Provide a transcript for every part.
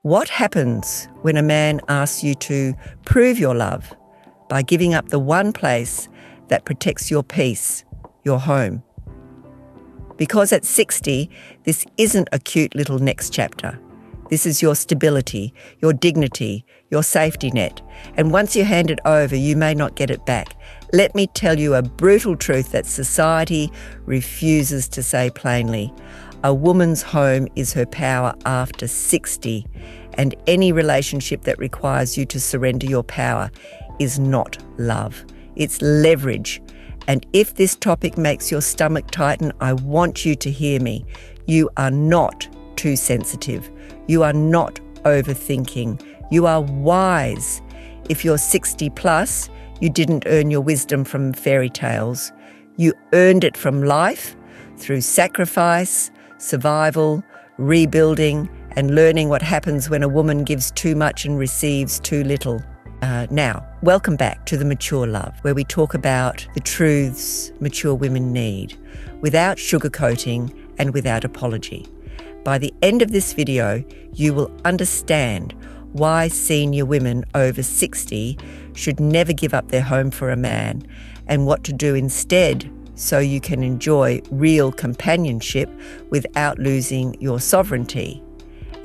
What happens when a man asks you to prove your love by giving up the one place that protects your peace, your home? Because at 60, this isn't a cute little next chapter. This is your stability, your dignity, your safety net. And once you hand it over, you may not get it back. Let me tell you a brutal truth that society refuses to say plainly. A woman's home is her power after 60, and any relationship that requires you to surrender your power is not love. It's leverage. And if this topic makes your stomach tighten, I want you to hear me. You are not too sensitive. You are not overthinking. You are wise. If you're 60 plus, you didn't earn your wisdom from fairy tales. You earned it from life through sacrifice, survival, rebuilding, and learning what happens when a woman gives too much and receives too little. Now, welcome back to The Mature Love, where we talk about the truths mature women need, without sugarcoating and without apology. By the end of this video, you will understand why senior women over 60 should never give up their home for a man, and what to do instead so you can enjoy real companionship without losing your sovereignty.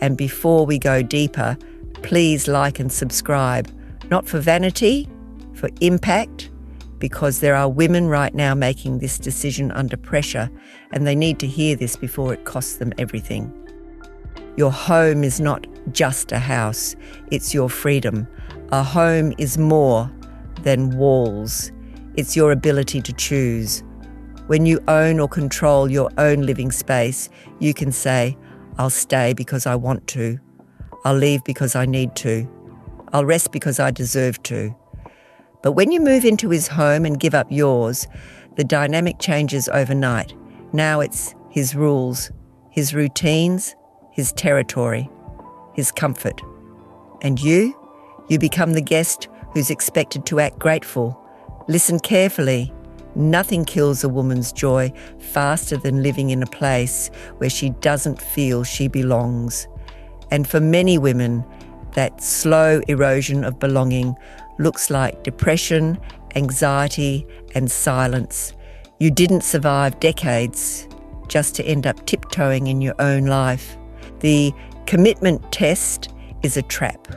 And before we go deeper, please like and subscribe, not for vanity, for impact, because there are women right now making this decision under pressure, and they need to hear this before it costs them everything. Your home is not just a house, it's your freedom. A home is more than walls. It's your ability to choose. When you own or control your own living space, you can say, I'll stay because I want to. I'll leave because I need to. I'll rest because I deserve to. But when you move into his home and give up yours, the dynamic changes overnight. Now it's his rules, his routines, his territory, his comfort. And you become the guest who's expected to act grateful. Listen carefully. Nothing kills a woman's joy faster than living in a place where she doesn't feel she belongs. And for many women, that slow erosion of belonging looks like depression, anxiety, and silence. You didn't survive decades just to end up tiptoeing in your own life. The commitment test is a trap.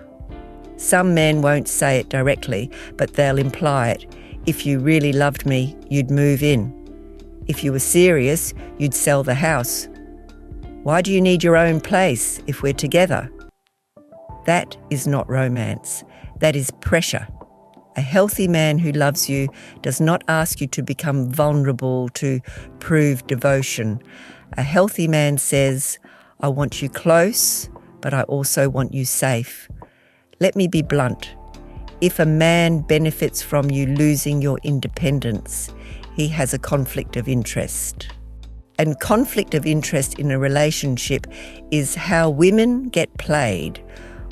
Some men won't say it directly, but they'll imply it. If you really loved me, you'd move in. If you were serious, you'd sell the house. Why do you need your own place if we're together? That is not romance. That is pressure. A healthy man who loves you does not ask you to become vulnerable to prove devotion. A healthy man says, I want you close, but I also want you safe. Let me be blunt. If a man benefits from you losing your independence, he has a conflict of interest. And conflict of interest in a relationship is how women get played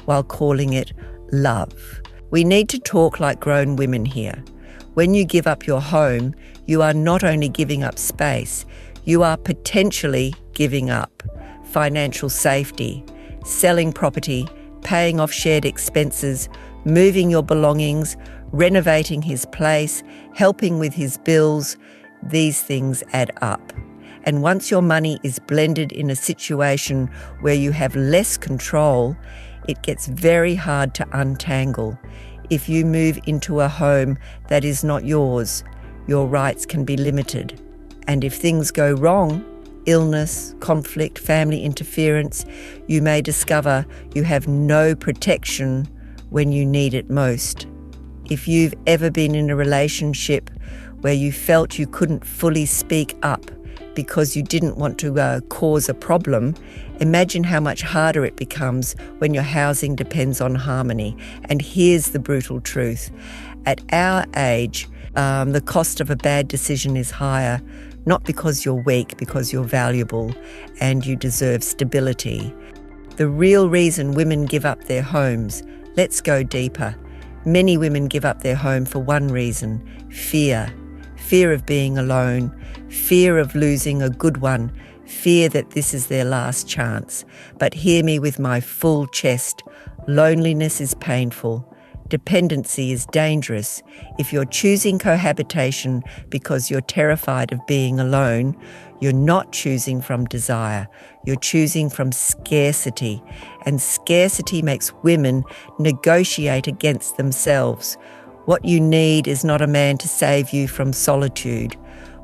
while calling it love. We need to talk like grown women here. When you give up your home, you are not only giving up space, you are potentially giving up financial safety, selling property, paying off shared expenses, moving your belongings, renovating his place, helping with his bills. These things add up. And once your money is blended in a situation where you have less control, it gets very hard to untangle. If you move into a home that is not yours, your rights can be limited. And if things go wrong, illness, conflict, family interference, you may discover you have no protection when you need it most. If you've ever been in a relationship where you felt you couldn't fully speak up because you didn't want to cause a problem, imagine how much harder it becomes when your housing depends on harmony. And here's the brutal truth. At our age, the cost of a bad decision is higher, not because you're weak, because you're valuable and you deserve stability. The real reason women give up their homes, let's go deeper. Many women give up their home for one reason: fear. Fear of being alone, fear of losing a good one, fear that this is their last chance. But hear me with my full chest. Loneliness is painful. Dependency is dangerous. If you're choosing cohabitation because you're terrified of being alone, you're not choosing from desire. You're choosing from scarcity. And scarcity makes women negotiate against themselves. What you need is not a man to save you from solitude.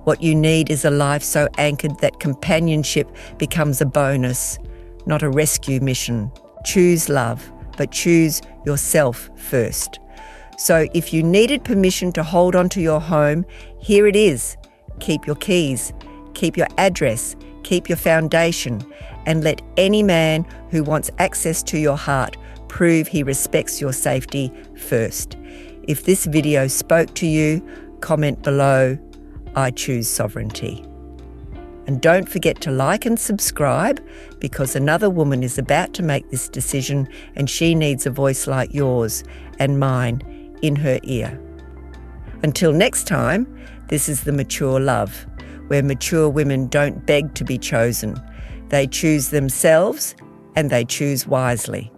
What you need is a life so anchored that companionship becomes a bonus, not a rescue mission. Choose love, but choose yourself first. So if you needed permission to hold on to your home, here it is. Keep your keys, keep your address, keep your foundation, and let any man who wants access to your heart prove he respects your safety first. If this video spoke to you, comment below, I choose sovereignty. And don't forget to like and subscribe, because another woman is about to make this decision and she needs a voice like yours and mine in her ear. Until next time, this is The Mature Love, where mature women don't beg to be chosen. They choose themselves and they choose wisely.